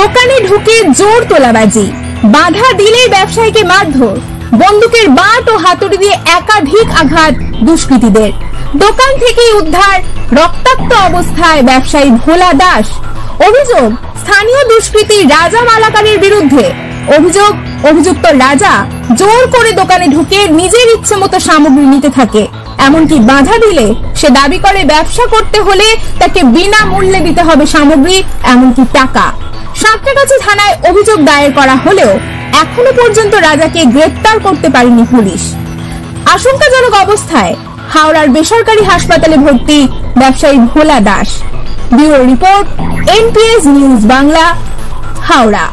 দোকানে ঢুকে জোর তোলাবাজি, বাধা দিলেই ব্যবসায়ীকে মারধর, বন্দুকের বাট ও হাতুড়ি দিয়ে একাধিক আঘাত দুষ্কৃতীদের। দোকান থেকেই উদ্ধার রক্তাক্ত অবস্থায় ব্যবসায়ী ভোলা দাস। অভিযোগ স্থানীয় দুষ্কৃতী রাজা মালাকারের বিরুদ্ধে। অভিযুক্ত রাজা জোর করে দোকানে ঢুকে নিজের ইচ্ছে মতো সামগ্রী নিতে থাকে, এমনকি বাধা দিলে সে দাবি করে ব্যবসা করতে হলে তাকে বিনা মূল্যে দিতে হবে সামগ্রী, এমনকি টাকা। সাঁতরাগাছি থানায় অভিযোগ দায়ের করা হলেও এখনো পর্যন্ত রাজাকে গ্রেপ্তার করতে পারেনি পুলিশ। আশঙ্কাজনক অবস্থায় হাওড়ার বেসরকারি হাসপাতালে ভর্তি ব্যবসায়ী Bhola Das. Bureau report, NPS news Bangla, Howrah.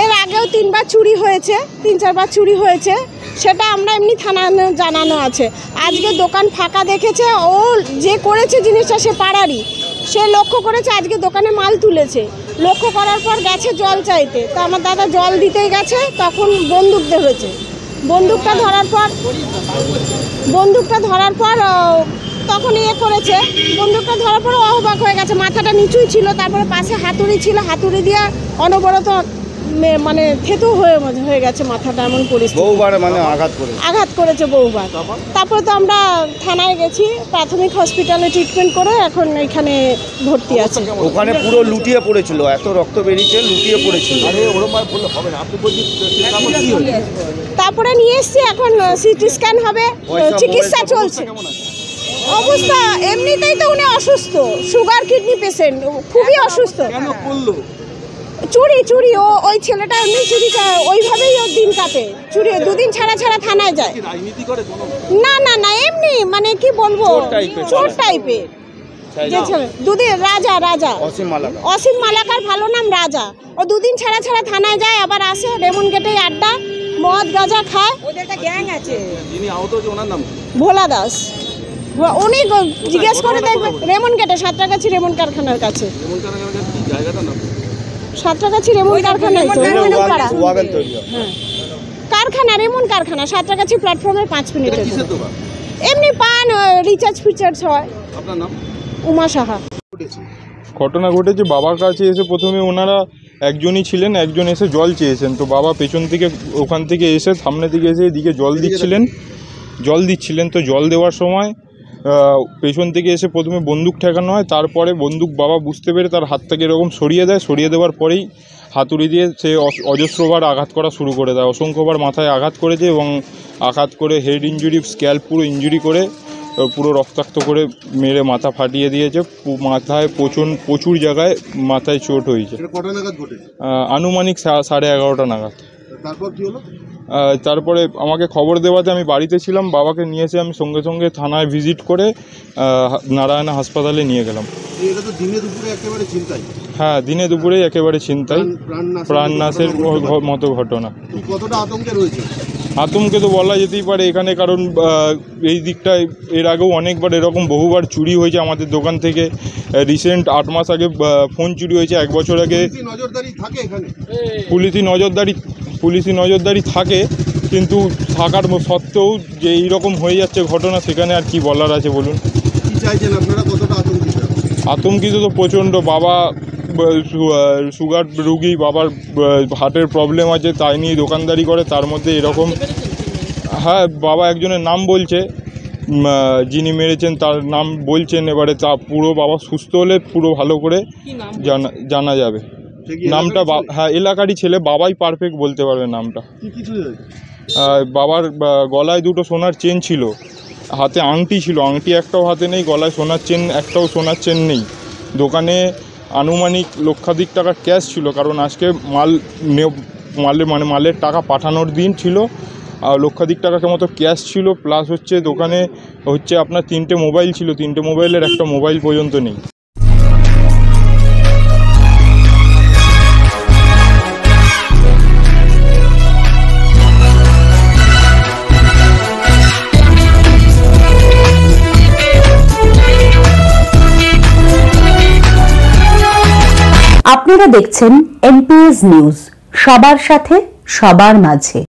এর আগেও 3 বার চুরি হয়েছে, 3-4 বার চুরি হয়েছে, সেটা আমরা এমনি থানায় জানানো আছে। আজকে দোকান ফাঁকা দেখেছে, ও যে করেছে জিনিসটা সে পাড়ারই, সে লক্ষ্য করেছে আজকে দোকানে মাল তুলেছে। লক্ষ্য করার পর গেছে জল চাইতে, তো আমার দাদা জল দিতেই গেছে, তখন বন্দুক ধরেছে। বন্দুকটা ধরার পর তখন করেছে, বন্দুকটা ধরার পর অবাক হয়ে গেছে, মাথাটা নিচুই ছিল, তারপরে পাশে হাতুড়ি ছিল, হাতুড়ি দিয়ে অনবরত মানে থেতু হয়ে গেছে মাথাটা, এমন পরিস্থিতি। বহুবার মানে আঘাত করেছে বহুবার। তারপরে তো আমরা থানায় গেছি, প্রাথমিক হসপিটালে ট্রিটমেন্ট করে এখন এখানে ভর্তি আছে। ওখানে পুরো লুটিয়ে পড়েছিল, এত রক্ত বেরিয়েছে, লুটিয়ে পড়েছিল। তারপরে নিয়ে এসছি, এখন সিটি স্ক্যান হবে, চিকিৎসা চলছে। অবস্থা এমনিতেই তো উনি অসুস্থ, সুগার কিডনি পেশেন্ট, খুবই অসুস্থ। চুরি ওই ছেলেটা এমনি চুরি, ওইভাবেই ওর দিন কাটে, চুরি 2 দিন ছাড়া থানায় যায়। না এমনি মানে কি বলবো, চোর টাইপের যে ছেলে। 2 দিন রাজা অসীম মালাকার, ভালো নাম রাজা। ও 2 দিন ছাড়া থানায় যায়, আবার আসে, রেমন গেটে আড্ডা, মদ গাঁজা খায়। ওদের একটা গ্যাং আছে। যিনি আহত হয়েছে ওনার নাম ভোলা দাস। উনি জিজ্ঞেস করে দেখবেন, রেমন গেটে, সাঁতরাগাছি রেমন কারখানার কাছে। সাঁতরাগাছি রেমন কারখানা, রেমন কারখানা, সাঁতরাগাছি প্ল্যাটফর্মের 5 মিনিটের। এমনি পান, রিচার্জ হয়। আপনার নাম? উমা সাহা। ঘটনা ঘটেছে, বাবার কাছে এসে প্রথমে ওনারা একজনই ছিলেন, একজন এসে জল চেয়েছেন, তো বাবা পেছন থেকে ওখান থেকে এসে সামনে থেকে এসে এদিকে জল দিচ্ছিলেন। তো জল দেওয়ার সময় পেছন থেকে এসে প্রথমে বন্দুক ঠেকানো হয়, তারপরে বন্দুক বাবা বুঝতে পেরে তার হাত থেকে এরকম সরিয়ে দেওয়ার পরেই হাতুড়ি দিয়ে সে অজস্রবার আঘাত করা শুরু করে দেয়। অসংখ্যবার মাথায় আঘাত করেছে এবং আঘাত করে হেড ইঞ্জুরি, স্ক্যাল্প পুরো ইঞ্জুরি করে পুরো রক্তাক্ত করে মেরে মাথা ফাটিয়ে দিয়েছে। মাথায় প্রচুর জায়গায় মাথায় চোট হয়েছে। আনুমানিক 11:30 নাগাদ। তারপরে আমাকে খবর দেওয়াতে আমি বাড়িতে ছিলাম, বাবাকে নিয়েছে, আমি সঙ্গে সঙ্গে থানায় ভিজিট করে নারায়ণা হাসপাতালে নিয়ে গেলাম। হ্যাঁ, দিনে দুপুরেই একেবারে ছিনতাই, প্রাণনাশের মতো ঘটনা। আতঙ্কে তো বলা যেতেই পারে এখানে, কারণ এই দিকটায় এর আগেও অনেকবার এরকম বহুবার চুরি হয়েছে আমাদের দোকান থেকে। রিসেন্ট 8 মাস আগে ফোন চুরি হয়েছে, 1 বছর আগে। পুলিশি নজরদারি থাকে, কিন্তু থাকার সত্ত্বেও যে এইরকম হয়ে যাচ্ছে ঘটনা, সেখানে আর কি বলার আছে বলুন। আতঙ্কিত তো প্রচণ্ড। বাবা সুগার রুগী, বাবার হার্টের প্রবলেম আছে, তাই নিয়ে দোকানদারি করে, তার মধ্যে এরকম। হ্যাঁ, বাবা একজনের নাম বলছে, যিনি মেরেছেন তার নাম বলছেন, এবারে তা পুরো বাবা সুস্থ হলে পুরো ভালো করে জানা যাবে। নামটা হ্যাঁ এলাকারই ছেলে, বাবাই পারফেক্ট বলতে পারবে নামটা। বাবার গলায় 2টো সোনার চেন ছিল, হাতে আংটি ছিল, আংটি একটাও হাতে নেই, গলায় সোনার চেন একটাও সোনার চেন নেই। দোকানে আনুমানিক লক্ষাধিক টাকার ক্যাশ ছিল, কারণ আজকে মালের টাকা পাঠানোর দিন ছিল। আর লক্ষাধিক টাকার মতো ক্যাশ ছিল, প্লাস দোকানে আপনার 3টে মোবাইল ছিল, 3টে মোবাইলের একটা মোবাইল পর্যন্ত নেই। আপনারা দেখছেন এনপিএস নিউজ, সবার সাথে সবার মাঝে।